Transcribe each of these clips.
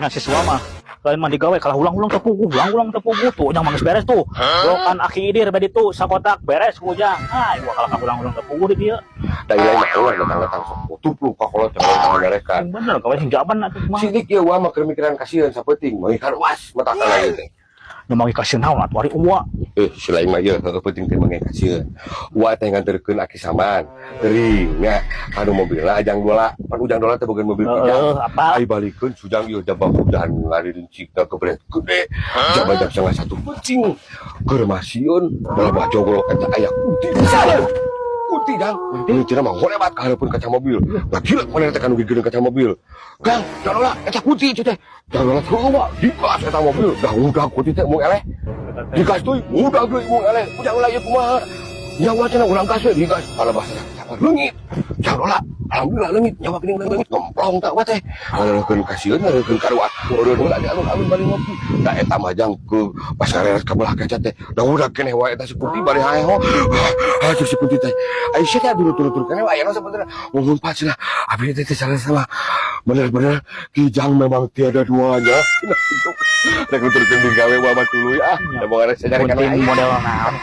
nya siswa mah lain mah digawe kalah ulang-ulang tepuguh tuh ujang mangis beres tuh blokan aki idir bedi tuh sakotak beres ku ujang gua kalah ulang-ulang tepuguh di dia da lain mah eueuh datang-datang sok tutup lu kakolot jangan ngarekan bener kawe sing jaban atuh mah sidik ieu mah keur mikiran kasieun sapenting meuy karwas mata kana ieu teh nu mangi kasieun naon atuh ari uwa si lain mah ieu penting teh mangge kasieun wa teh nganterkeun aki saman teuing nya anu mobilna ajang dola pan ujang dola teh boga mobil pijang apa ai balikeun sujang ieu jabang udan ngari rincikna kebret gede jabajak salah satu pencing keur masieun dalam jogrok eta aya kunti kunti dang kunti mah ngolebat ka hareupeun kaca mobil da gila mana teh kanu gigireun kaca mobil kang jalola eta kunti teh jalola heueuh digas eta mobil dah udah kunti teh mung eleh digas teuing udah deui mung eleh ujang ulah ieu kumaha nyawa cenah urang gas we digas pala bahasa leungit jalola alhamdulillah leungit nyawa geuning leungit ngomplong tak wa teh ngareukeun kasieun ngareukeun karua urang ulah di alun-alun bari ngopi da eta mah jang ke pasareres ka belah kaca teh da udah keneh wae eta si kunti bari hae ho atuh si kunti teh Aisyah teh dulu-dulu keneh wae aya sebenarnya ngumpat cenah abi teh salah sama bener-bener Kijang memang tiada duanya rek nuturkeun di gawe wa mah tuluy da mau ngares nyari kana model naon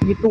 gitu